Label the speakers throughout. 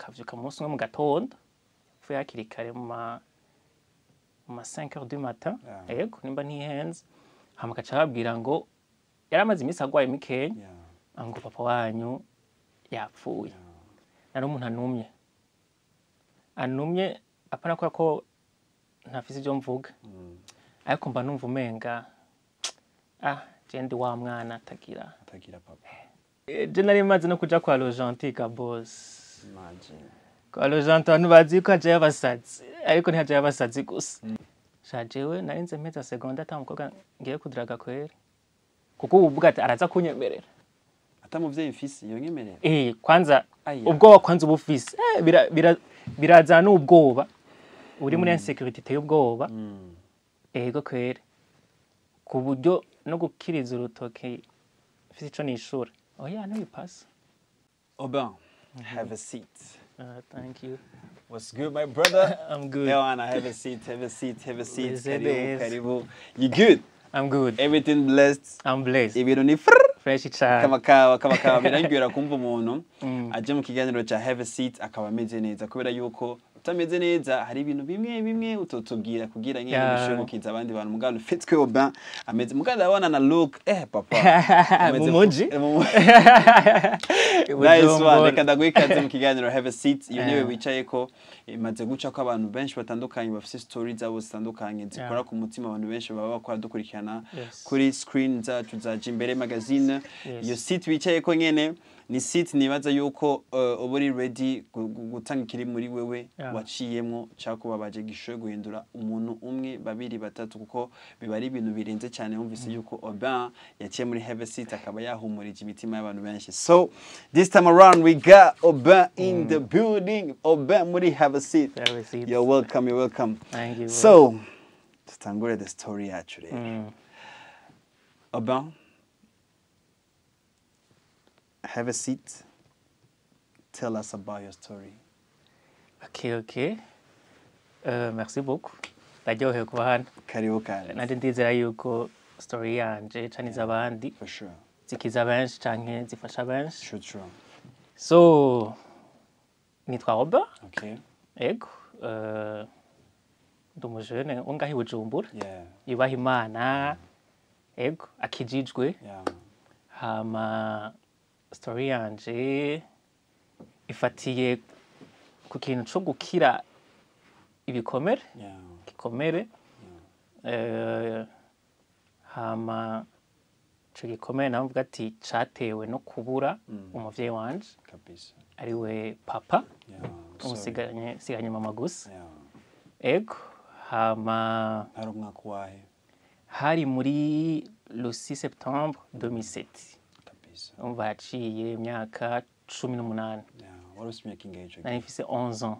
Speaker 1: kavyuka umunsi umwe mu gatondo yapfuye hakiri kare mu ma 5h du matin yego nimba ntihenze hama gaca babwira ngo yaramaze iminsi agwaye mikenya ngo papa wanyu yapfuye nari umuntu anumye apana ko ntafise ibyo mvuga ariko mba numva umenga je ndi wa mwana atagira
Speaker 2: papa
Speaker 1: je nari maze no kuja kwa Logentika boss kwa Logentika abantu bazi ko aje yabasazi ariko ntihaje yabasazi gusa shajewe nari nze mpeza seconde atamukobwa ngiye kudraga kwera kuko uvuga ati araza kunyemerera
Speaker 2: atamuvyeyi mfise iyo nyemerera
Speaker 1: kwanza ubwoba kwanza ubufise biraza n'ubwoba uri muri insecurity te ubwoba ego kwera ku buryo no gukiriza urutoke mfise ico nishura oya no bipasa.
Speaker 2: Aubin, have a seat.
Speaker 1: Thank you.
Speaker 2: What's good, my brother?
Speaker 1: I'm good.
Speaker 2: Yeah, Anna, have a seat. Karibu. You good?
Speaker 1: I'm good.
Speaker 2: Everything blessed?
Speaker 1: I'm blessed.
Speaker 2: Ibintu ni
Speaker 1: fresh cyane.
Speaker 2: Kama birangira kumva umuntu aje mu kiganiro cha have a seat akaba ameze neza kubera yuko utameze neza hari ibintu bimwe utotubwira kugira nyine bishobokiza abandi bantu mugabo fitwe Aubin ameze mugabo abana na look papa
Speaker 1: ameze muji
Speaker 2: nice one reka ndagwikaze mu kiganiro have a seat iyo niwe wicaye ko imaze guca ko abantu benshi batandukanye bafite stories zabo zitandukanye zikora ku mutima abantu benshi baba bakora dukurikirana kuri screen zacu za Jimbere magazine iyo seat wicaye ko nyene ni seat nibaza yuko uburi ready gutanga ikiri muri wewe waciyemo cyako baje gishoye guhindura umuntu umwe babiri batatu kuko biba ari ibintu birenze cyane umvise yuko Aubin yaciye muri have a seat akaba yahumurije imitima y'abantu benshi. So this time around we got Aubin in the building. Aubin muri have a seat. You're welcome.
Speaker 1: Thank you.
Speaker 2: So tutangure the story actually. Aubin, have a seat. Tell us about your story.
Speaker 1: Okay. Merci beaucoup. Ndajohe kuba hano.
Speaker 2: Karibu kandi.
Speaker 1: Nanje ndizera yuko story yanje caniza abandi.
Speaker 2: For sure.
Speaker 1: Zikiza benshi canke zifasha benshi.
Speaker 2: Sure.
Speaker 1: So nitwa Aubin.
Speaker 2: Okay.
Speaker 1: Ego. Ndumujene ungahi Bujumbura.
Speaker 2: Yeah.
Speaker 1: Yubaha Imana. Ego akijijwe.
Speaker 2: Yeah.
Speaker 1: Hama story yanje ifatiye ku kintu cyo gukira ibikomere gikomere hama cyo gikomere navuga ati catewe no kubura umuvyeyi wanje
Speaker 2: kabisa
Speaker 1: ariwe papa umusiganye mama gusa ego hama
Speaker 2: hari umwaka wahe
Speaker 1: hari muri le 6 septembre 2007 umva yaciye imyaka 18
Speaker 2: wari ufite imyaka ingahe
Speaker 1: nari mfise 11 ans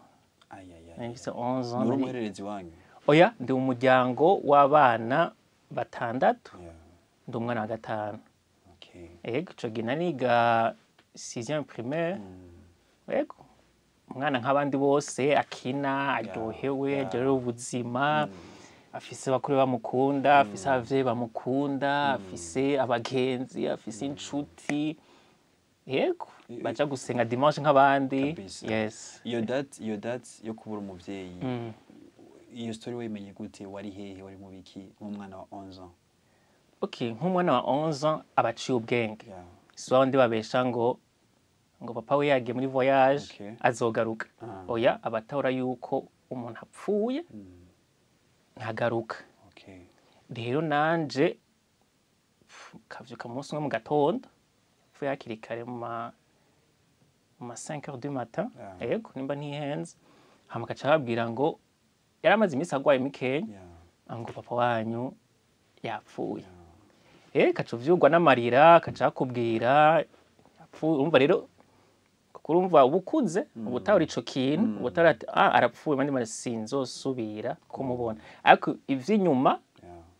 Speaker 1: nari mfise 11 ans
Speaker 2: nuri umuhererezi wanyu
Speaker 1: oya ndi umuryango w'abana batandatu ndi umwana wa gatanu ego ico gihe nariga 6e primaire ego umwana nk'abandi bose akina aryohewe aryohewe ubuzima afise bakuru bamukunda afise abavyeyi bamukunda afise abagenzi afise inshuti yego baja gusenga dimanche nk'abandi yes
Speaker 2: your dad yo kubura umuvyeyi iyo story wayimenye gute wari hehe wari mu biki nk'umwana wa 11 ans
Speaker 1: okay nk'umwana wa 11 ans abaciye ubwenge so ndi babesha ngo papa we yagiye muri voyage azogaruka oya abatahura yuko umuntu apfuye ntagaruka rero nanje kavyuka umunsi umwe mu gatondo yapfuye hakiri kare mu ma 5h du matin yego nimba ntihenze hama gaca babwira ngo yaramaze iminsi agwaye mikenya ngo papa wanyu yapfuye gaca uvyugwa n'amarira gaca akubwira yapfuye urumva rero kurumva ubukuze ubutahura ico kintu ubutahura arapfuye mandi sinzosubira kumubona ariko ivy'inyuma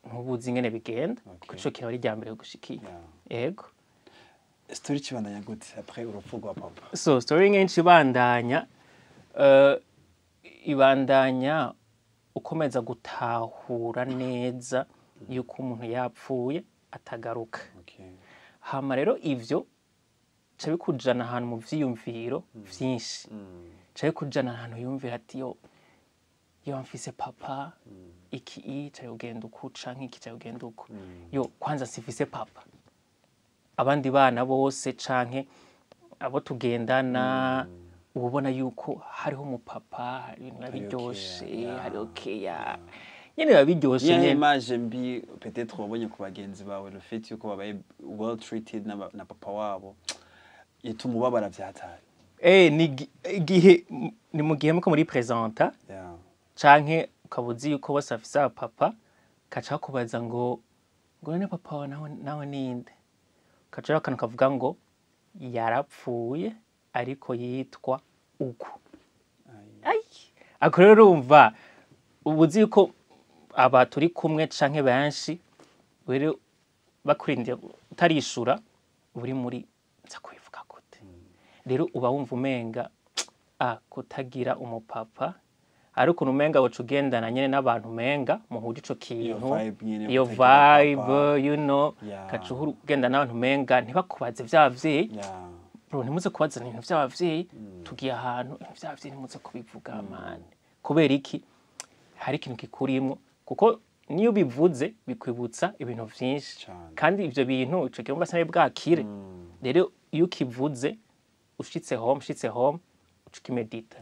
Speaker 1: ntubuzi ingene bigenda kuko ico kintu ari ryambere gushikiye yego
Speaker 2: story kibandanya gute après urupfu rwa papa
Speaker 1: so story ngenshi ibandanya ukomeza gutahura neza yuko umuntu yapfuye atagaruka hama rero ivyo cabikujana ahantu mu vyiyumviro vyinshi caye kujana ahantu yumvira ati yo mfise papa iki caye ugenda uku canke iki caye ugenda uku yo kwanza sifise papa abandi bana bose canke abo tugendana ubona yuko hariho umupapa ibintu biryoshe hari okeya nyene babiryoshe
Speaker 2: nyene image mbi peut-être wabonye ku bagenzi bawe le fait yuko babaye well treated na papa wabo yituma ubabara vyatari
Speaker 1: ni mu gihe muko muri presenta canke ukabuzi yuko bose afise papa kaca kubaza ngo ne papa wa nawe ninde kaca bakana kavuga ngo yarapfuye ariko yitwa uku ako rero urumva ubuzi yuko aba turi kumwe canke benshi rero bakurindira utarishura uri muri nza kubivuga gute rero uba wumva umenga kutagira umupapa ariko umenga woca ugendana nyene n'abantu umenga muhuje ico kintu iyo vibe you know kaca ugenda n'abantu umenga ntibakubaze vy'abavyeyi bro ntimuze kubazana ibintu vy'abavyeyi tugiye ahantu ibintu vy'abavyeyi ntimuze kubivuga mani kubera iki hari ikintu kikurimwo kuko niyo bivuze bikwibutsa ibintu vyinshi kandi ivyo bintu ico gihe mbasa bwakire rero iyo kivuze ushitse home ukimedita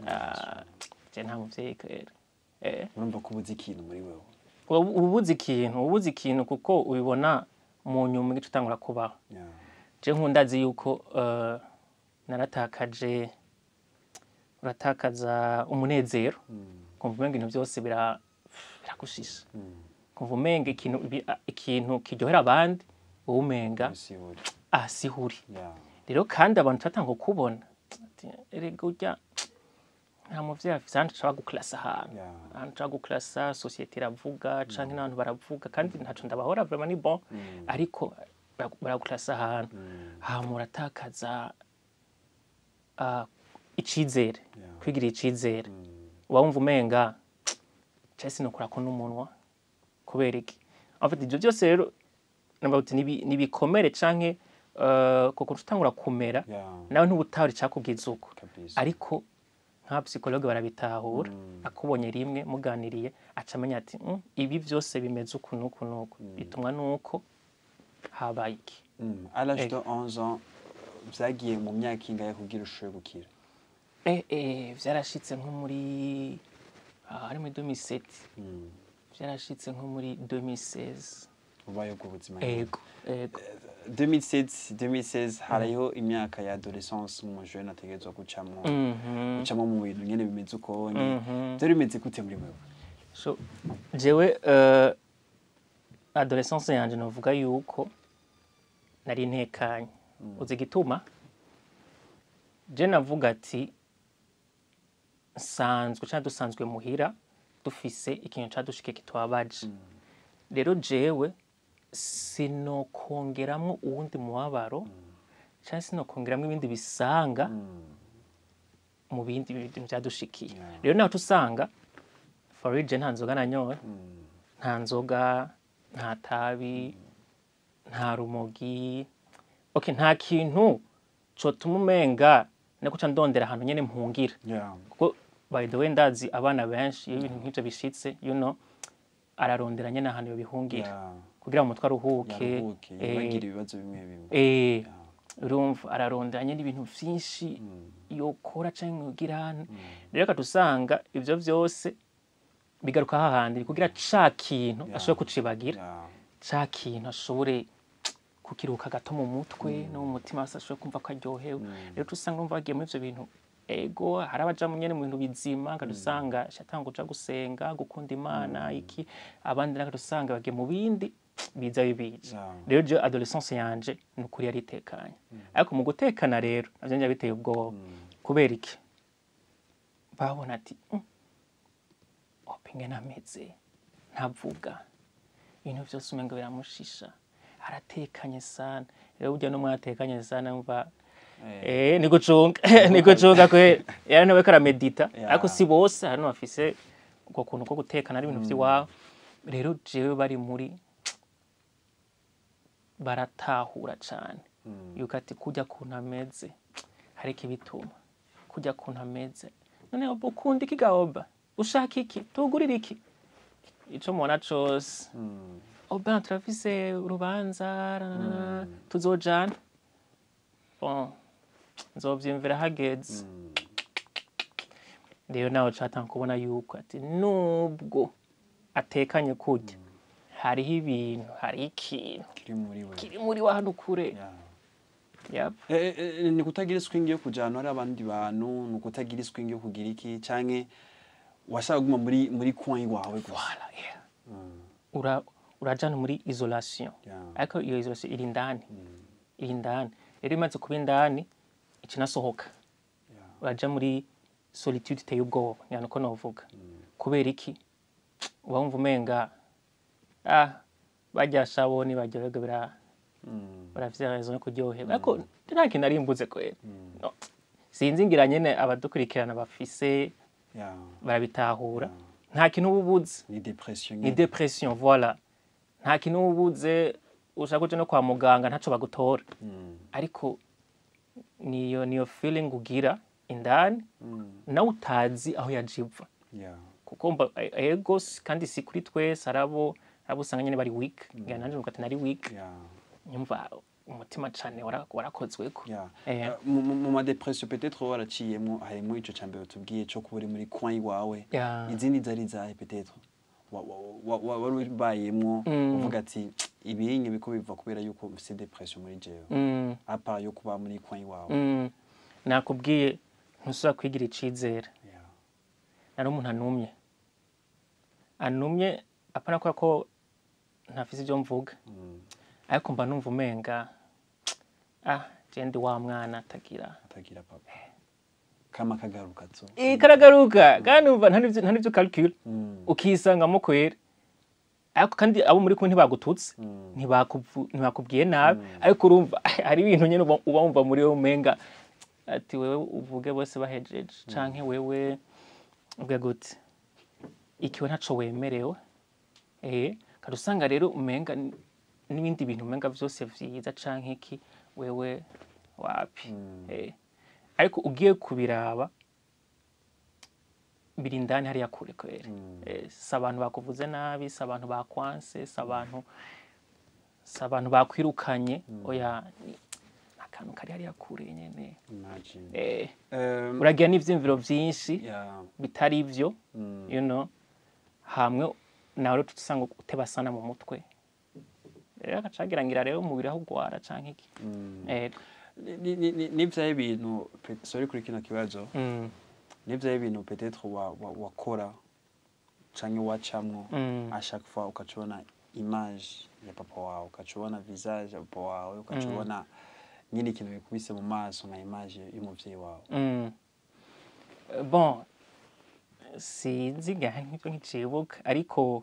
Speaker 1: je nta muvyeyi kera
Speaker 2: urumva ko ubuze ikintu muri wewe
Speaker 1: ubuze ikintu kuko ubibona mu nyuma igice utangura kubaho je nkundazi yuko uratakaza umunezero kumva umenga ibintu byose biragushisha kumva umenga ikintu kiryohera abandi wowe umenga sihuri rero kandi abantu tatanga kubona erega urya nta muvyeyi afise ahandi ashobora guklasa ahantu ahantu ashobora guklasa sosiyete iravuga canke n'abantu baravuga kandi ntaco ndabahora vraiment ni bon ariko baraguklasa ahantu hama uratakaza icizere kwigirira icizere uba wumva umenga cese nokurako n'umunwa kubera iki en fait ivyo byose rero nabavuze nibikomere canke kuko tutangura kumera nawe ntubutahura icakubwiza uko ariko nka psychologue barabitahura akubonye rimwe muganiriye acamenya ati ibi byose bimeze uku nuku nuku bitumwa nuko habaye iki
Speaker 2: à l'âge de 11 ans vyagiye mu myaka ingahe kugira ushoboye gukira
Speaker 1: vyarashitse nko muri ari muri 2007 vyarashitse nko muri 2016
Speaker 2: ubaye ubwo buzima
Speaker 1: ego
Speaker 2: 2016 hariho imyaka ya adolescence mu jeune ategerezwa gucamo mu bintu nyene bimeze uko byari bimeze gute muri wewe
Speaker 1: so jewe adolescence yanje novuga yuko nari ntekanye uzi gituma je navuga ati dusanzwe muhira dufise ikintu cadushike kitwabaje rero jewe sinokongeramwo uwundi mubabaro canke sinokongeramwo ibindi bisanga mu bindi bintu vyadushikiye rero naho tusanga forije nta nzoga nanyoye nta nzoga nta tabi nta rumogi nta kintu cotuma umenga nakuca ndondera ahantu nyene mpungira kuko by the way ndazi abana benshi iyo ibintu nk'ivyo bishitse you know ararondera nyene ahantu yobihungira kugira ngo umutwe aruhuke
Speaker 2: bagira ibibazo bimwe
Speaker 1: urumva ararondera nyene ibintu vyinshi yokora canke yogirana rero katusanga ivyo vyose bigaruka hahandi kugira ca kintu ashobore kucibagira ca kintu ashobore kukiruka gato mu mutwe no mu mutima ashobore kumva ko aryohewe rero tusanga umva bagiye muri ivyo bintu ego harabaja mu nyene mu bintu bizima kadusanga shatanga uja gusenga gukunda Imana iki abandi nakadusanga bagiye mu bindi biza bibica rero je adolescence yanje nukuri yari itekanye ariko mu gutekana rero navyo njya biteye ubwoba kubera iki babona ati opinge nameze ntavuga ibintu vyose umenga biramushisha aratekanye sana rero burya no mwatekanye sana mva nigucunga kwe yari nawe karamedita ariko si bose hano bafise uko kuntu ko gutekana ari ibintu vy'iwabo rero jewe bari muri baratahura cane yuko ati kujya kuntu ameze hari ikibituma kujya kuntu ameze none Oba ukunda iki gaoba ushaka iki tugurira iki ico mubona cose Oba turafise urubanza tuzojana bon nzovyimvira hageze rero nawe catanga kubona yuko ati nubwo atekanye kurya hariho ibintu hari ikintu kiri muri wa hano kure
Speaker 2: ni kutagira swing yo kujana ari abandi bantu ni kutagira swing yo kugira iki canke washaka guma muri coin wawe
Speaker 1: voilà urajana muri isolation ariko iyo isolation iri indani rero imaze kuba indani ikinasohoka uraja muri solitude iteye ubwoba yani uko novuga kubera iki wumva umenga bajya shaboni bajya barafise raison yo kuryohera ariko nta kintu ari imbuze kwera sinzi ngira nyene abadukurikirana bafise barabitahura nta kintu ububuze ni depression voilà nta kintu ububuze ushaka kuja no kwa muganga ntaco bagutora ariko niyo feeling ugira indani nawe utazi aho yajiva kuko ego kandi si kuri twese arabo usanga nyene bari weak ngira nanje nuko atari weak nyumva umutima cane warakozweko
Speaker 2: mu ma depression peut-être waraciyemo harimo ico cambere tubwiye cyo kuburi muri coin wawe izindi zari zahe peut-être wari bayemwo uvuga ati ibinye biko biva kubera yuko ufite depression muri jewe apa yo kuba muri coin wawe
Speaker 1: nakubwiye ntusubira kwigira icizere nari umuntu anumye apana ko ntafise ibyo mvuga ariko mba numva umenga jendi wa mwana atagira
Speaker 2: papa kama kagaruka zo
Speaker 1: karagaruka kandi umva nta nivyo calcul ukisangamo kwera ariko kandi abo muri kumwe ntibagututse ntibakubwiye nabi ariko urumva hari ibintu nyene uba wumva muri wowe umenga ati wewe uvuge bose bahejeje canke wewe ubwe gute ikiwe ntaco wemerewe kandi usanga rero umenga n'ibindi bintu umenga vyose vyiza canke iki wewe wapi ariko ugiye kubiraba biri indani hariya kure kwere si abantu bakuvuze nabi si abantu bakwanse si abantu bakwirukanye oya akantu kari hariya kure nyene uragira n'ivyimviro vyinshi bitari ivyo you know hamwe nawe tutusanga utebasana mu mutwe rero agacagira ngira rero umubiri aho ugwara canke iki
Speaker 2: n'ivyaye ibintu sorry kuri kino kibazo n'ivyaye ibintu peut-être wakora canke wacamwo à chaque fois ukacubona image ya papa wawe ukacubona visage ya papa wawe ukacubona nyine ikintu bikubise mu maso nka image y'umuvyeyi wawe
Speaker 1: bon sinzi nk'ibyo nkicibuka ariko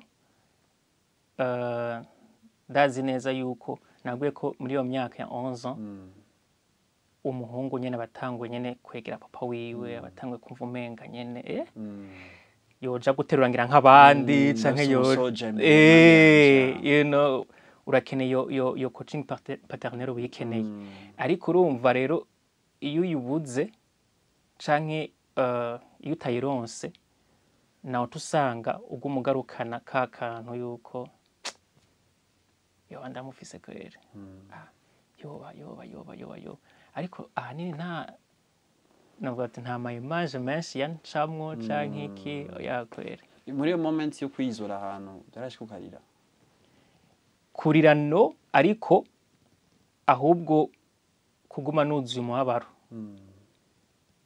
Speaker 1: ndazi neza yuko nabwiye ko muri iyo myaka ya 11 ans umuhungu nyene batangwe nyene kwegera papa wiwe abatangwe kumva umenga nyene yoja guterurangira nk'abandi canke you know urakene yo coaching paternel uyikeneye ariko urumva rero iyo uyubuze canke iyo utayironse nawe tusanga ubwo umugarukana ka kantu yuko yo ndamufise kwere yoba ariko ahanini navuga ati nta image menshi yancamwo canke iki yakwere
Speaker 2: muri iyo moment yo kwizora ahantu byarashika ukarira
Speaker 1: kurira no ariko ahubwo kuguma nuzuye umubabaro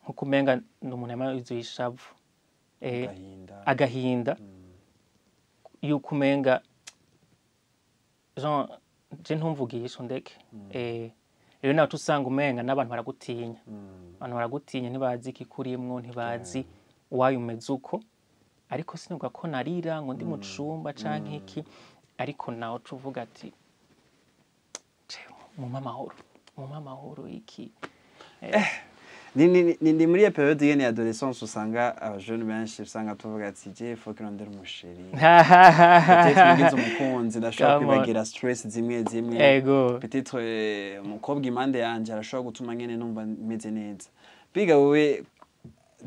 Speaker 1: nkuko umenga n'umuntu yamazuye ishavu agahinda yuko umenga Jean je ntumvugisha ndeke rero nawe tusanga umenga n'abantu baragutinya ntibazi iki kurimwo ntibazi wayo umeze uko ariko sinubwa ko narira ngo ndi mu cumba canke iki ariko nawe tuvuga ati mu mamahoro iki
Speaker 2: ni muri ya periode yene ya adolescence usanga abajene benshi usanga tuvuga ati je faut que rondere umusheri peut-être ngize umukunzi ndashobora kwibagira stress zimwe peut-être umukobwa imande yanje arashobora gutuma nyene numva meze neza biga wowe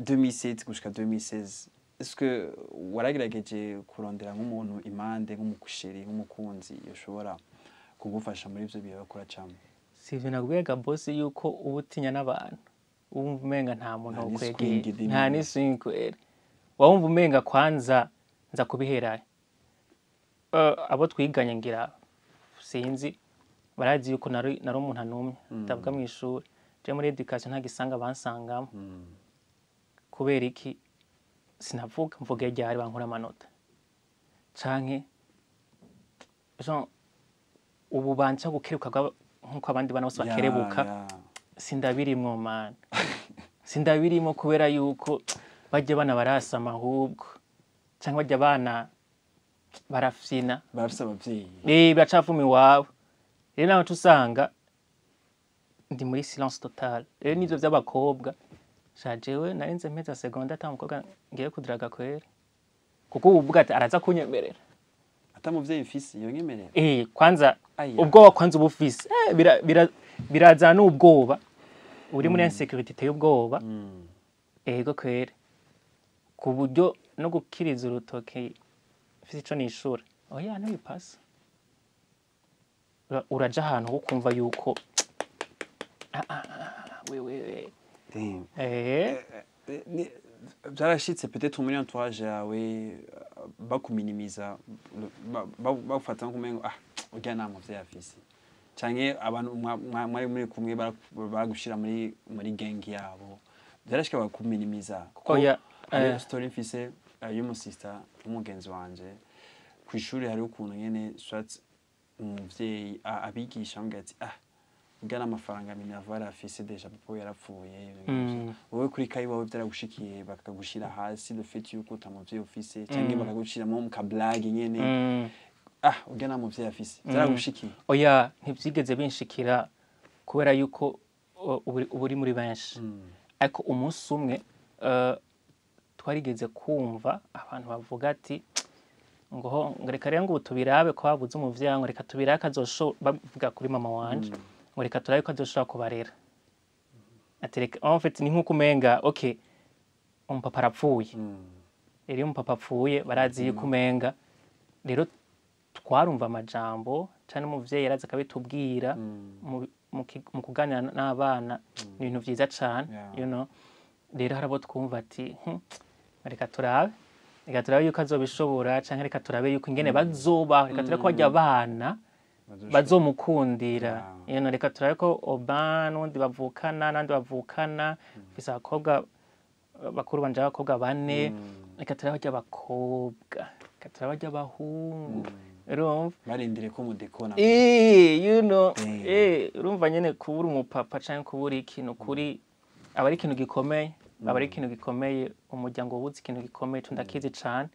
Speaker 2: 2007 gushika 2016 est-ce que waragerageje kurondera nk'umuntu impande nk'umukusheri nk'umukunzi yoshobora kugufasha muri ivyo bihe bakora cyane?
Speaker 1: Sivyo nabwega boss yuko ubutinya n'abantu wumva umenga nta muntu wokwegera nta n'iswinkwere wumva umenga kwanza nza kubiherayo abo twiganye ngira sinzi barazi yuko nari umuntu anumye ndavuga mu ishuri je muri education ntagisanga bansangamo kubera iki sinavuga mvuga ryari bankora amanota canke Jean ubu banca gukeruka nkuko abandi bana bose bakerebuka sindabirimwo man sindabirimo kubera yuko bajye bana barasama ahubwo cyangwa bajya bana barafyina
Speaker 2: barafise abavyeyi
Speaker 1: bacavuma iwabo rero naho tusanga ndi muri silence total rero nivyo vy'abakobwa shajewe narinze mpeza seconda atamukobwa ngiye kudiraga kwere kuko uvuga ati araza kunyemerera
Speaker 2: atamuvyeyi mfise yonyemerera
Speaker 1: kwanza ubwoba kwanza ubufise biraza n'ubwoba uri muri insecurity te ubwoba ego kwere ku buryo no gukiriza urutoke mfise ico nishura oya ntibipasa uraja ahantu ho kumva yuko wewe
Speaker 2: byarashitse peut-être muri entourage yawe bakuminimiza bafata nk'umengo urya nta muvyeyi afise canke abantu mwari muri kumwe bagushira muri gang yabo byarashika bakuminimiza kuko story mfise y'umusista umugenzi wanje kwishuri hari ukuntu nyene swat umuvyeyi abigisha ambwira ati ugana amafaranga minavara afise deja papa yarapfuye wowe kuri kai wawe byaragushikiye bakagushira hasi le fait yuko utamuvyeyi ufise cyangwa bakagushira mu kablage nyene ugana muvyeyi afise byaragushikiye
Speaker 1: oya ntibyigeze binshikira kubera yuko uburi muri benshi ariko umunsi umwe twarigeze kumva abantu bavuga ati ngo reka rero ngo tubirabe ko babuze umuvyeyi ngo reka tubirabe kazosho bavuga kuri mama wanje ngo reka turabe ko azoshobora kubarera atereka en fait ni nkuko umenga okay umupapa arapfuye rero umupapa apfuye barazi yuko umenga rero twarumva amajambo cyane umuvyeyi yaraza akabitubwira mu kuganira n'abana ni ibintu vyiza cyane you know rero harabo twumva ati reka turabe yuko azobishobora canke reka turabe yuko ingene bazoba reka turabe ko bajya abana bazomukundira yeno reka turabe ko Aubin n'undi bavukana nandi bavukana fisa abakobwa bakuru banje abakobwa bane reka turabe bajya abakobwa reka turabe bajya abahungu urumva
Speaker 2: barindire ko mudekona
Speaker 1: you know urumva nyene kubura umupapa canke kubura ikintu kuri abari ikintu gikomeye abari ikintu gikomeye umuryango wuzi ikintu gikomeye tundakizi cyane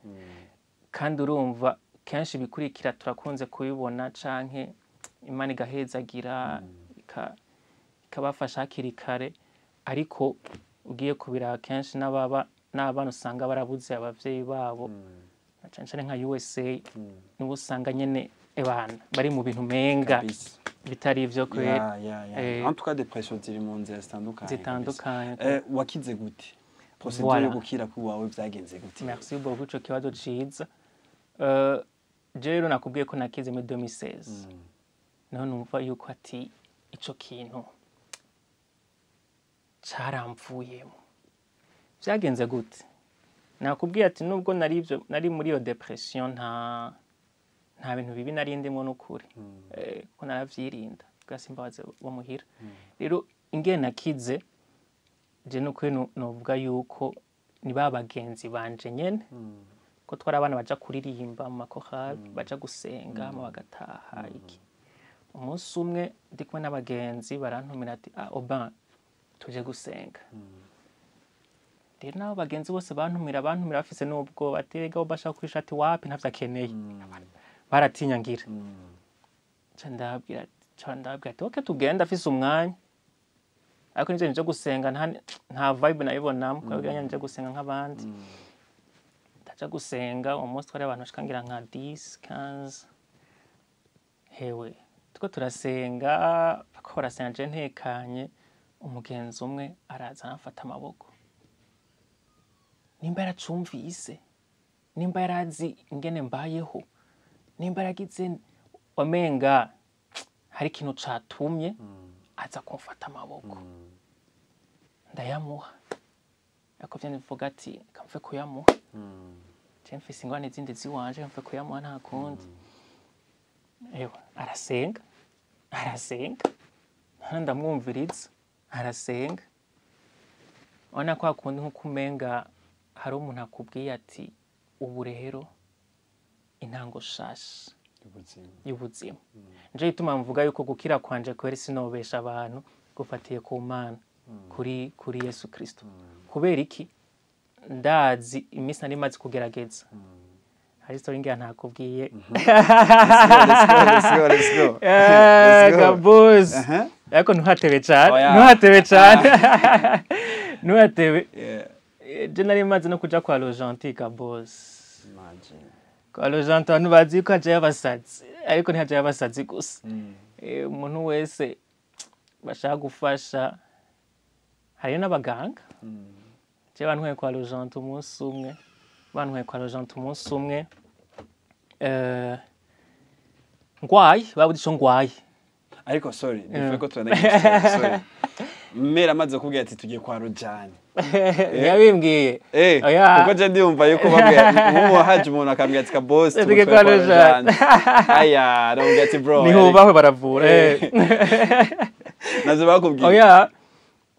Speaker 1: kandi urumva kenshi bikurikira turakunze kubibona canke Imana igahezagira ikabafasha hakiri kare ariko ugiye kubira kenshi n'abana usanga barabuze abavyeyi babo cyane nka USA nibo usanga nyene ebana bari mu bintu menga bitari ivyo kwera
Speaker 2: en tout cas depression ziri mu nzira zitandukanye wakize gute procedure yo gukira ku wawe byagenze gute?
Speaker 1: Merci beaucoup cyo kibazo ciza rero nakubwiye ko nakize muri 2016 none numva yuko ati ico kintu caramvuyemo byagenze gute nakubwiye ati nubwo nari muri iyo depression nta bintu bibi nari ndimo n'ukuri ko naravyirinda gasimbaze wo muhira rero ingene nakize je n'ukuri novuga yuko ni babagenzi banje nyene ko twari abana baja kuririmba mu makorali baja gusenga mu bagataha iki umunsi umwe ndi kumwe n'abagenzi barantumira ati Aubin tuje gusenga rero nabo bagenzi bose bantumira bafise n'ubwo baterega bashaka kwishati wapi ntavyakeneye baratinya ngira ndabwira ati okay tugenda afise umwanya ariko nje nje gusenga nta vibe nayibonamo kwabwira nje gusenga nk'abandi ndaja gusenga umunsi twari abantu shikangira nka 10-15 hewe tuko turasenga akora senga ntekanye umugenzi umwe araza anafata amaboko nimba yaracumvise, nimba yarazi ingene mbayeho, nimba yaragize wamenga hari ikintu catumye aza kumfata amaboko. Ndayamuha. Ako vyanivuga ati kamfe kuyamuha. Je mfise ingwane zindi ziwanje kamfe kuyamuha nta kundi. Ewa arasenga. Ndamwumviriza. Arasenga. Ona kwa kundi nkukumenga hari umuntu akubwiye ati ubu rero intango shasha y'ubuzima. Nje ituma mvuga yuko gukira kwanje kweri sinobesha abantu gufatiye ku Mana kuri Yesu Kristo. Kubera iki ndazi imisi nari maze kugerageza. Hari story ngira ntakubwiye.
Speaker 2: Let's go.
Speaker 1: Gaboz. Ariko ntuhatebe cyane. Ntuhatebe. Je nari maze no kuja kwa Rojanti Gaboz. Kwa Rojanti abantu bazi ko aje yabasazi. Ariko ntihaje yabasazi gusa. Umuntu wese bashaka gufasha hari n'abaganga. Je bantwaye kwa Rojanti umunsi umwe. Ngwaye babudisho ngwaye.
Speaker 2: Ariko sorry, bivuye ko turanagiye sorry. Mera amaze kubwira ati tugiye kwa Rojani.
Speaker 1: Yabimbwiye.
Speaker 2: Kuko je ndiyumva yuko babwiye mu haje umuntu akambwira ati ka boss
Speaker 1: tugiye kwa Rojani.
Speaker 2: Aya, don't get it bro.
Speaker 1: Niho bahwe baravura.
Speaker 2: Nazo bakubwiye.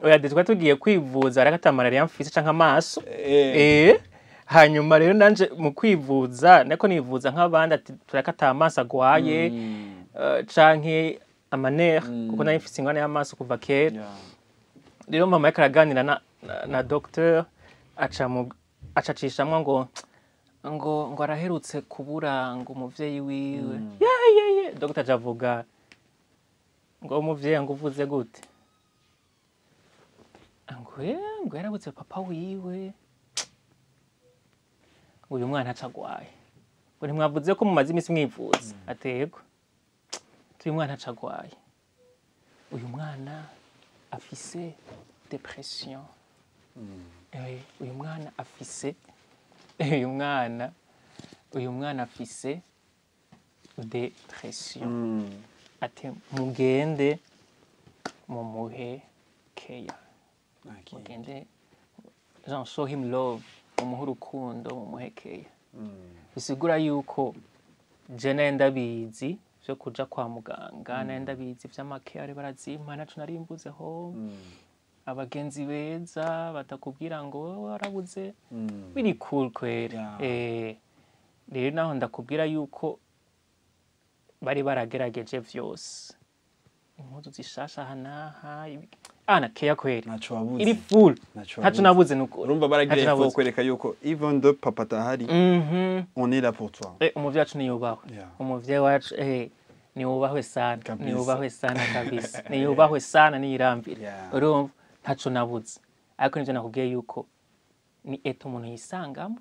Speaker 1: Oya ditwa tugiye kwivuza arakata malaria mfise canka amaso. Hanyuma rero nanje mu kwivuza nako nivuza nk'abandi ati turakata amaso agwaye canke amanere kuko nari mfise ingwane y'amaso kuva kera. Rero mama yakaraganira na docteur acacishamwe ngo araherutse kubura ngo umuvyeyi wiwe. Docteur ajavuga ngo umuvyeyi ngo uvuze gute? Ngo yarabutse papa wiwe. Uyu mwana acagwaye. Ngo ntimwavuze ko mumaze imisi mwivuza. Atego. Uyu mwana acagwaye. Uyu mwana afise depression. Uyu mwana afise depression. Ate mugende mumuhe care. Mugende show him love. Umuha urukundo mumuhekeye. Bisigura yuko je nenda bizi byo kuja kwa muganga, nenda bizi vy'amakare barazimpa naco narimbuzeho. Abagenzi beza batakubwira ngo warabuze biri cool kwera. Rero naho ndakubwira yuko bari baragerageje vyose. Impuzu zishasha hanaha ana keya kwera.
Speaker 2: Naco wabuze.
Speaker 1: Iri full. Naco nabuze nuko.
Speaker 2: Urumva baragiye fo kwereka yuko even though papa tahari on est là pour toi.
Speaker 1: Umuvyeyi wacu niyubahwe. Umuvyeyi wacu niyubahwe sana. Niyubahwe sana kabisa. Niyubahwe sana niyirambire. Urumva ntaco nabuze. Ariko nivyo nakubwiye yuko ni eto umuntu yisangamo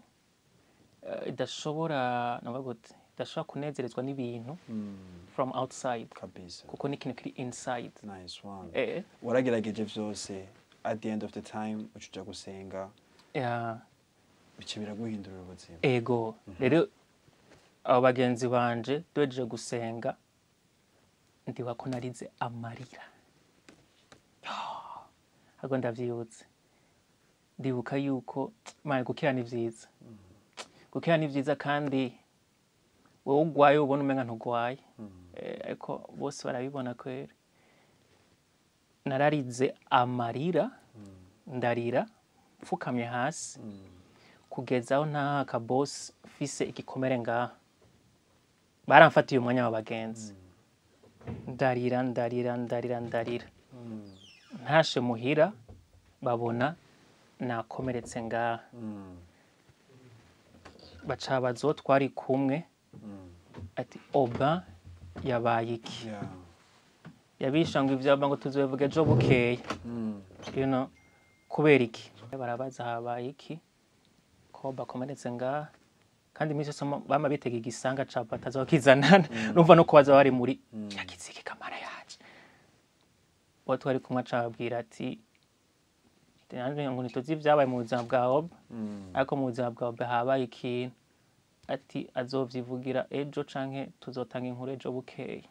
Speaker 1: idashobora nabagote idashobora kunezerezwa n'ibintu from outside
Speaker 2: kabisa
Speaker 1: kuko ni ikintu kiri inside.
Speaker 2: Nice one. Waragerageje vyose at the end of the time ucuja gusenga bice biraguhindurira ubuzima.
Speaker 1: Ego rero abo bagenzi banje doje gusenga ndiwa ko narize amarira. Hago ndavyibutse ndibuka yuko manje gukira ni vyiza. Gukira ni vyiza kandi wowe ugwaye ubona umenga ntugwaye. Ariko bose barabibona kwera. Nararize amarira ndarira mfukamye hasi kugeza aho nta ka boss fise igikomere ngaha. Baramfatiye umwanya w'abagenzi. Ndarira. Ntashe muhira babona nakomeretse ngaha. Bacabazo twari kumwe ati Aubin yabaye iki? Yabisha ngo ivyaba ngo tuzovuge ejo bukeye. You know kubera iki? Barabaza habaye iki? Ko bakomeretse ngaha kandi iminsi yose bama bitega igisanga ca batazokizanana. Numva no kubaza bari muri yakiziki kamara yaje. Bo twari kumwe acabwira ati nanje ngo nituzi vyabaye mu buzima bwa Aubin ariko mu buzima bwa Aubin habaye ikintu ati azovyivugira ejo canke tuzotanga inkuru ejo bukeye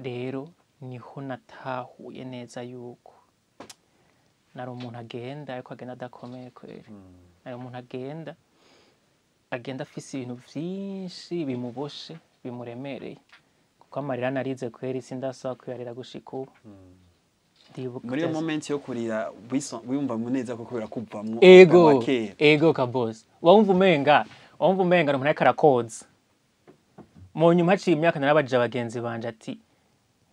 Speaker 1: rero niho natahuye neza yuko nari umuntu agenda ariko agenda adakomeye kweri nari umuntu agenda afise ibintu vyinshi bimuboshe bimuremereye kuko amarira narize kweri sindasaba kuyarira gushika ubu
Speaker 2: muri iyo moment yo kurira wiyumva neza ko kubera kuvamwo
Speaker 1: ego kabose wumva umenga umuntu ariko arakoza mu nyuma haciye imyaka narabajije abagenzi banje ati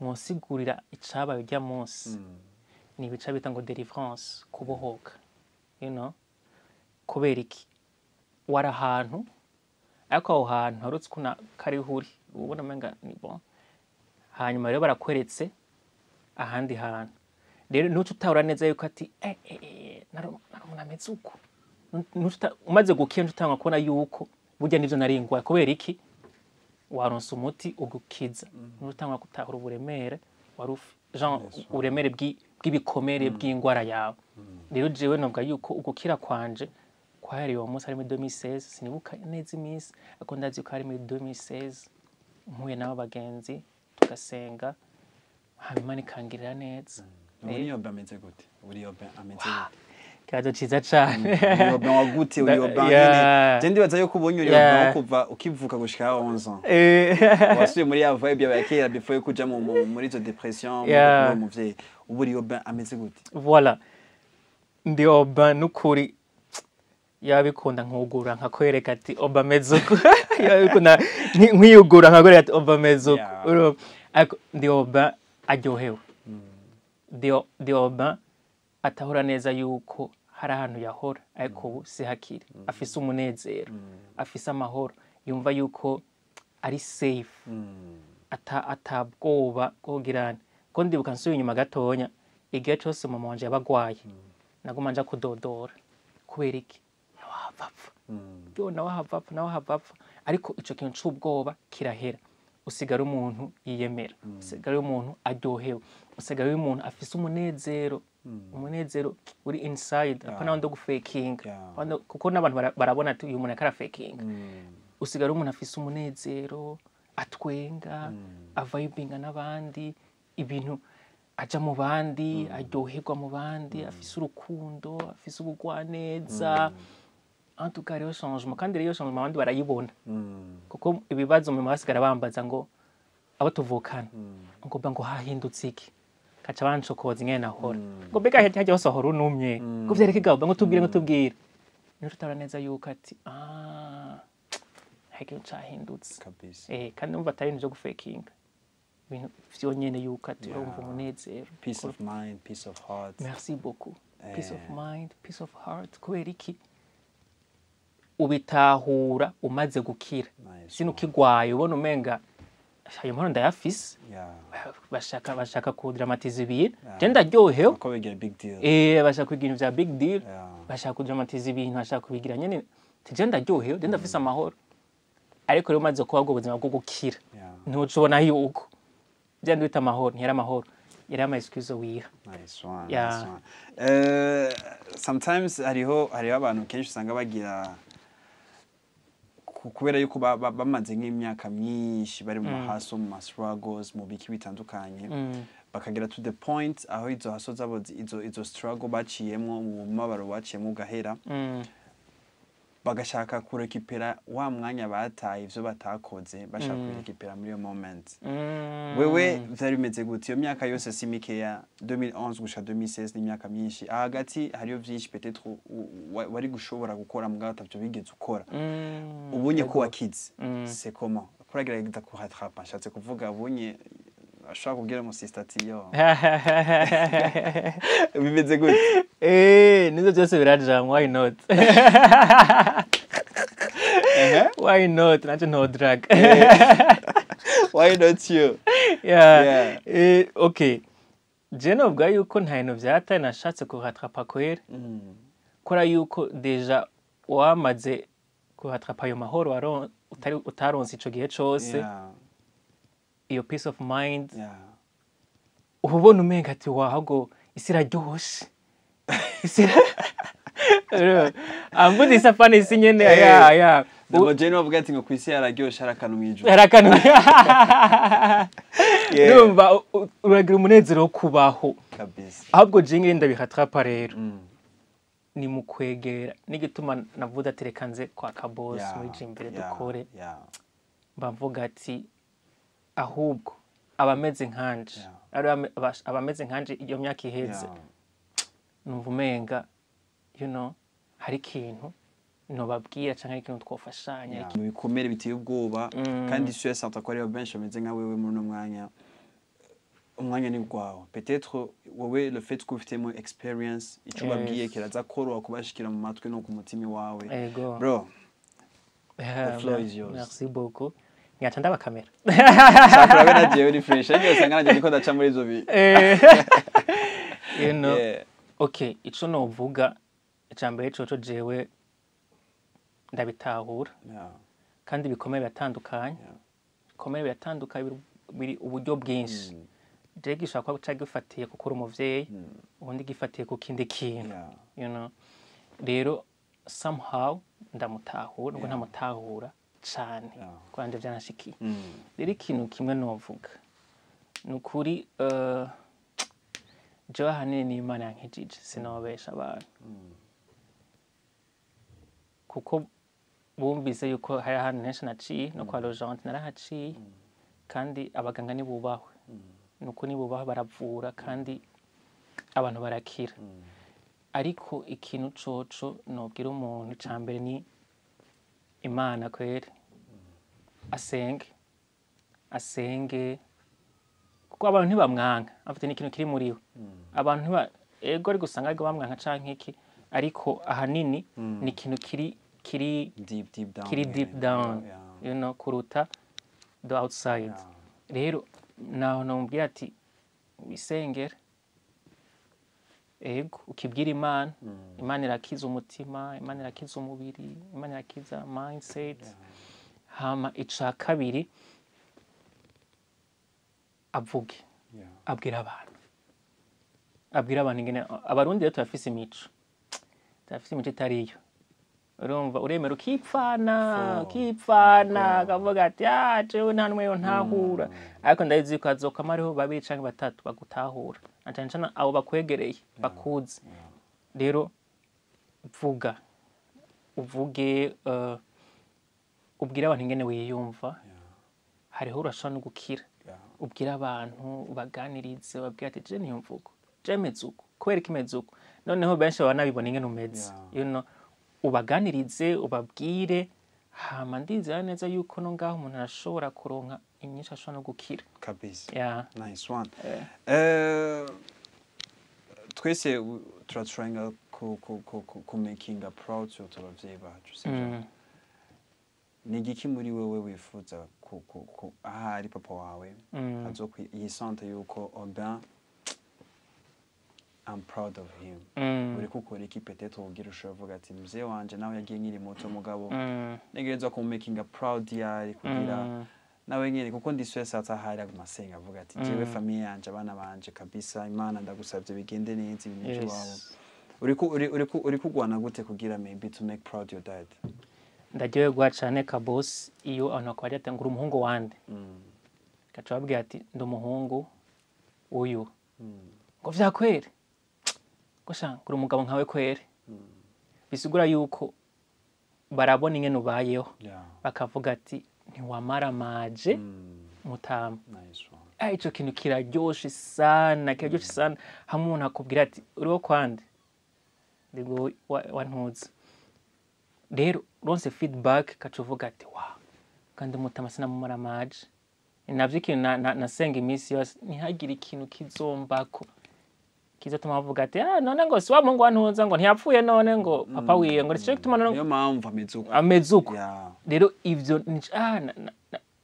Speaker 1: mwosigurira icabaye urya munsi ni ibica bita ngo delivrance kubohoka kubera iki wari ahantu ariko aho hantu harutse kuna karihuri ubona umenga ni bon hanyuma rero barakweretse ahandi hantu rero nuco utahura neza yuko ati narameze uko umaze gukira utanga kubona yuko burya nivyo naringwa kubera iki waronse umuti ugukiza n'utanga gutahura uburemere warufi uremere bw'ibikomere bw'ingwara yawe rero jewe nobwa yuko ugukira kwanje kwari uwo munsi ari muri 2016 sinibuka neza iminsi ariko ndazi ko ari muri 2016 mpuye n'abo bagenzi tugasenga hanyuma nikangirira neza
Speaker 2: uri Aubin ameze gute uri Aubin ameze gute
Speaker 1: kazo ciza cyane
Speaker 2: uri Aubin wagute uri Aubin nyene je ndibaza yuko ubonye uri Aubin kuva ukivuka gushika 11 ans wasuye muri ya vibe ya kera before kuja muri zo depression mu umuvyeyi ubu uri Aubin ameze gute
Speaker 1: voilà ndi Aubin nukuri yabikunda nkugura nkakwereka ati Aubin ameze uko yabikunda nkiyugura nkagorera ati Aubin ameze uko ndi Aubin aryohewe ndi Aubin atahura neza yuko hari ahantu yahora ariko ubu si hakiri afise umunezero afise amahoro yumva yuko ari safe atabwoba bwogirana ko ndibuka nsubiye inyuma gatonya igihe cyose mama wanje yabagwaye naguma nja kudodora kubera iki nawe havapfa ariko ico kintu c'ubwoba kirahera usigara umuntu yiyemera usigara umuntu aryohewe usigara umuntu afise umunezero uri inside apana ndo gufaking kuko n'abantu barabona ati uyu muntu akara faking usigara umuntu afise umunezero atwenga avibinga n'abandi ibintu aja mu bandi aryoherwa mu bandi afise urukundo afise ubugwaneza antuka rero changement kandi rero changement abandi barayibona kuko ibibazo mu masigara bambaza ngo abo tuvukana ngo hahindutse iki kaca bancokoza ingene nahora ngo bega hajya hose ahora unumye ngo vyereke gahunda ngo tubwire niyo tutabara neza yuko ati heke cyahindutse
Speaker 2: kabisa
Speaker 1: kandi numva atari nje gufakinga ibintu vyonyene yuko ati urumva umunezero
Speaker 2: peace of mind peace of heart
Speaker 1: merci beaucoup peace of mind peace of heart kubera iki ubitahura umaze gukira sino kigwaye ubona umenga ayo mpano ndayafise bashaka kudramatiza ibintu je ndaryohewe
Speaker 2: ko bigira big deal
Speaker 1: bashaka kugira vya big deal bashaka kudramatiza ibintu bashaka kubigira nyene je ndaryohewe je ndafise amahoro ariko rero umaze kuba ubwo buzima bwo gukira ntucubona yuko je ndwita amahoro ntiyari amahoro yari ama excuse wiha
Speaker 2: nice one sometimes hariho abantu kenshi usanga bagira kubera yuko bamaze nk'imyaka myinshi bari mu haso mu struggles mu biki bitandukanye bakagira to the point aho izo haso zabo izo struggle baciyemo mu mabaro baciyemo ugahera bagashaka kurekipera wa mwanya bataye ivyo batakoze bashaka kurekipera muri yo moment wewe vyari bimeze gute iyo myaka yose si mikeya 2011 gushika 2016 n'imyaka myinshi hagati hariyo vyinshi peut-être wari gushobora gukora mugabo atavyo bigeze ukora ubunye ko wakids c'est comment kuragerageza kuhatrapa nshatse kuvuga ubunye ashaka kubwira mu sister tiyo bimeze gute
Speaker 1: nizo byose birajamwa why not why not nacho no drag
Speaker 2: why not you
Speaker 1: okay je nobwa yuko nta bintu vyataye nashatse kuhatrapa kwera kora yuko deja wamaze kuhatrapa ayo mahoro utaronse ico gihe cose iyo peace of mind ubona umenga ati wahago isi iraryoshe ambuze isafani isi nyene ya
Speaker 2: Ndabo jeno bavuga ati ngo kwisi yararyosha arakanu mwijuru.
Speaker 1: Numva uragira umunezero wo kubaho.
Speaker 2: Kabisa.
Speaker 1: Ahubwo jingi ndabihatrapa rero. Ni mukwegera n'igituma navuga ati reka nze kwa kaboss muri Jimbere dukore. Mbavuga ati ahubwo abameze nkanje abameze nkanje iyo myaka iheze numva umenga hari ikintu nobabwira canke ikintu twofashanya
Speaker 2: mu bikomere biteye ubwoba kandi isuye santa ko ari benshi bameze nka wewe muri no umwanya ni gwawe peut-être wowe le fait que ufite mo experience ico babwiye kiraza koroha kubashikira mu matwe no ku mutima wawe bro the floor is yours.
Speaker 1: Merci beaucoup. Ngaca ndaba kamera.
Speaker 2: Sakura bena jewe ni fresh ariko sanga nanje niko ndaca muri izo bi.
Speaker 1: Okay, ico no vuga icambere coco jewe ndabitahura. Kandi bikomeye batandukanye. Bikomeye batandukanye biri uburyo bwinshi. Je gishaka ko cagifatiye kukora umuvyeyi, ubundi gifatiye ku kindi kintu. Rero somehow ndamutahura ngo ntamutahura cyane kwanje byanashikiye. Rero ikintu kimwe novuga nukuri je hanini ni Imana yankijije sinobesha abantu. Kuko bumvise yuko hari ahantu henshi naciye no kwa Logente narahaciye kandi abaganga ni bubahwe. Nuko ni bubahwe baravura kandi abantu barakira. Ariko ikintu coco nobwira umuntu cambere ni Imana kwere asenge kuko abantu ntibamwanka afite n'ikintu kiri muri we abantu ego ari gusanga ari bamwanka canke iki ariko ahanini ni ikintu kiri deep down kuruta the outside. Rero naho nombwira ati wisengere ego ukibwira Imana irakiza umutima, Imana irakiza umubiri, Imana irakiza mindset. Hama ica kabiri avuge abwira abantu ingene abarundi rero turafise imico itariyo. Urumva uremera ukipfana akavuga ati jewe nta numwe ntahura ariko ndayizi ko azokamariho babiri canke batatu bagutahura cyane abo bakwegereye bakuzi. Rero uvuge ubwira abantu ingene wiyumva hariho urashobora no gukira. Ubwira abantu ubaganirize babwira ati je niyo mvugo je mezuko kubera ikimezuko noneho benshi banabibona ingene umeze ubaganirize ubabwire hama ndizera neza yuko no ngaho umuntu arashobora kuronka inyishu ashobora no gukira
Speaker 2: kabisa. Nice one. Twese turatryinga ku making a proud to abavyeyi bacu sibyo. Ni igiki muri wewe wifuza ahari papa wawe yisante yuko Aubin I'm proud of him. Uri kukora iki peut-être ugira ushovuga ati mzee wanje nawe yagiye nkiri muto mugabo negerezwa ku making a proud yari kugira nawe nyene kuko ndisuye sata hari agumasenga avuga ati jewe famille yanje abana banje kabisa Imana ndagusavye bigende neza ibintu by'wawe. Uri kugwana gute kugira maybe to make proud your dad?
Speaker 1: Ndagiye gwa cyane kaboss iyo abantu akwari atangura umuhungu wande gacha babwiye ati ndumuhungu uyu ngo vyakwere gusha ngura umugabo nkawe kwere bisigura yuko barabona ingene ubayeho bakavuga ati ntiwamaramaje mutama. Ico kintu kiraryoshe sana hamwe umuntu akubwira ati uriho kwande ndigo wantuza. Rero ronse feedback kacuvuga ati wow kandi mutama sinamumaramaje navyo ikintu nasenga imisi yose ntihagire ikintu kizombako kizatuma bavuga ati none ngo siwa mungu wantuza ngo ntiyapfuye none ngo papa wiwe ngo cyo gituma none
Speaker 2: niyo mpamvu
Speaker 1: amezuko. Rero ivyo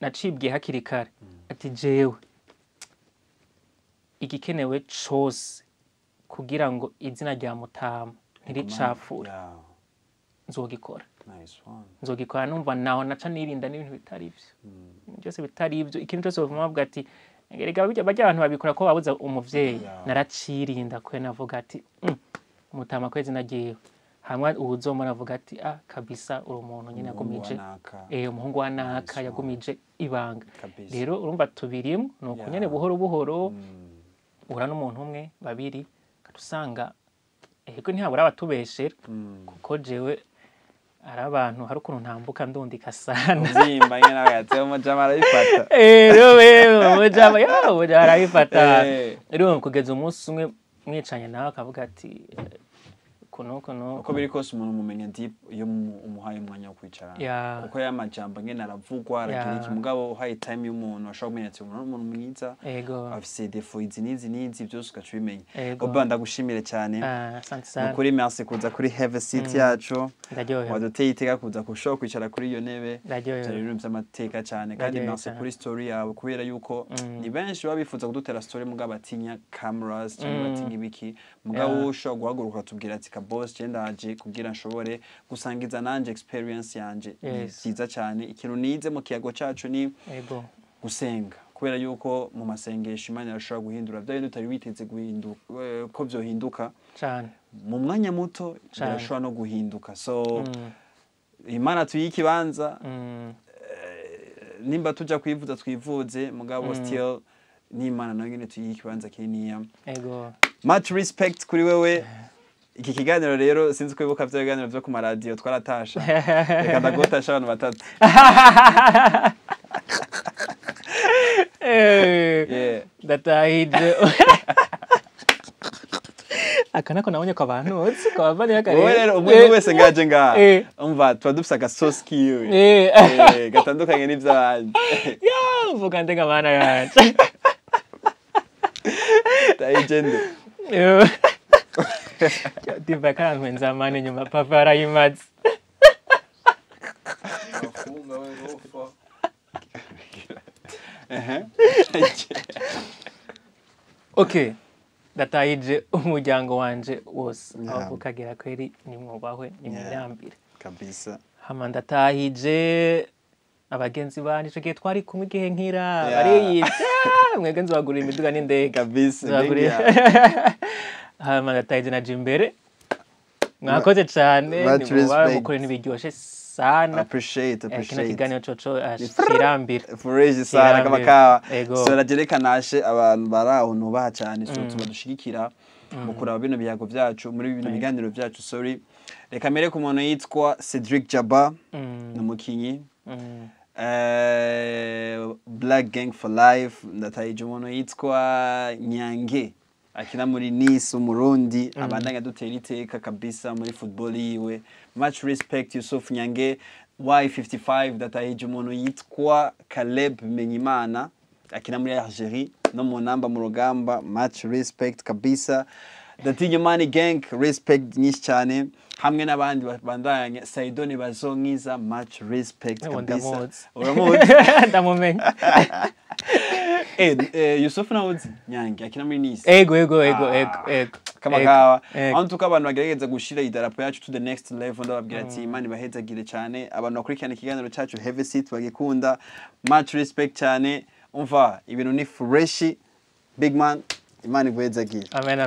Speaker 1: nacibwiye hakiri kare ati jewe igikenewe cose kugira ngo izina rya mutama ntiricafure nzogikora. Nzogikora numva naho naca nirinda n'ibintu bitari ivyo byose bitari ivyo ikintu cyose bavuga ati erega bajya abantu babikora ko babuza umuvyeyi naracirinda kwe navuga ati umutama kwezi nagiye hamwe ubuzomona avuga ati kabisa uri umuntu nyine yagumije umuhungu wa naka yagumije ibanga rero urumva tubirimo nuko nyene buhoro buhoro ura n'umuntu umwe babiri katusanga ego ntihabura abatubeshera kuko jewe ari abantu hari ukuntu ntambuka ndundika sana
Speaker 2: uzimba nyene nawe umujama arabifata
Speaker 1: umujama arabifata rero kugeza umunsi umwe mwicanye nawe akavuga ati
Speaker 2: uko biri kose umuntu mumenya deep iyo umuhaye umwanya wo kwicara kuko ya majambo ngene aravugwa aragira iki mugabo uhaye time y'umuntu ashobora kumenya ati umuntu mwiza afise defo izi nizi byose ukacubimenya Aubin ndagushimire cyane kuri merci kuza kuri Have Seat yacu waduteye iteka kuza kushobora kwicara kuri iyo ntebe rero by'amateka cyane kandi merci kuri story yawe kubera yuko ni benshi babifuza kudutera story mugabo atinya cameras cyangwa batinya ibiki mugabo ushobora guhaguruka tubwira ati boss cendaje kugira nshobore gusangiza nanje experience yanje cyiza cyane ikintu nize mu kiyago cacu ni gusenga kubera yuko mu masengesho Imana irashobora guhindura byo tutari biteze guhinduka ko byo hinduka cyane mu mwanya muto irashobora no guhinduka so Imana tuyikibanza nimba tuja kwivuza twivuze mugabo still ni Imana nayo nyene tuyikibanza kininiya much respect kuri wewe iki kiganiro rero sinzi ko ibuka byo biganiro byo ku radio twaratasha reka ndagotasha abantu batatu
Speaker 1: datahije akanako nabonye ko abantu utsi ko bavanye yakare
Speaker 2: rero umuntu wese ngaje nga umva twadufisa ga sauce kiwe gatandukanye n'ivyabandi
Speaker 1: vuga ndega bana yanje
Speaker 2: tayigende
Speaker 1: diva kana mwenza mane nyuma papa arayimaze okay datahije umuryango wanje wose avukagera kweri ni mwubahwe ni mwirambire
Speaker 2: kabisa
Speaker 1: hama ndatahije abagenzi banje ico gihe twari kumwe igihe nkira bariyiza mwegenzi bagurira imiduga n'indege
Speaker 2: kabisa
Speaker 1: hama ndatahije na Jimbere mwakoze cyane mukore n'ibiryoshe sana
Speaker 2: appreciate
Speaker 1: kiganiro coco ashirambira
Speaker 2: fureje sana kama kawa so najerekanashe abantu baraho nubaha cyane so tuba dushigikira mu kuraba bino biyago byacu muri bino biganiro byacu sorry reka mere ku muntu yitwa Cedric Jaba n'umukinyi Black Gang for Life ndatahije umuntu yitwa Nyange akina muri Nice umurundi abandanya dutera iteka kabisa muri football yiwe much respect Yusuf Nyange Y55 datahije umuntu yitwa Caleb Menyimana akina muri Algerie no mu namba mu rugamba much respect kabisa Datinye Money Gang respect nyinshi cyane hamwe n'abandi bandanye Saidoni bazonkiza much respect kabisa uramuzi
Speaker 1: ndamumenya
Speaker 2: Yusuf nawuzi Nyange akina muri Nice
Speaker 1: ego
Speaker 2: kama kawa antuka abantu bagerageza gushira idarapo yacu to the next level ndababwira ati Imana bahezagire cyane abantu bakurikirana ikiganiro cyacu Have Seat bagikunda much respect cyane umva ibintu ni fresh big man Imana iguhezagire
Speaker 1: amen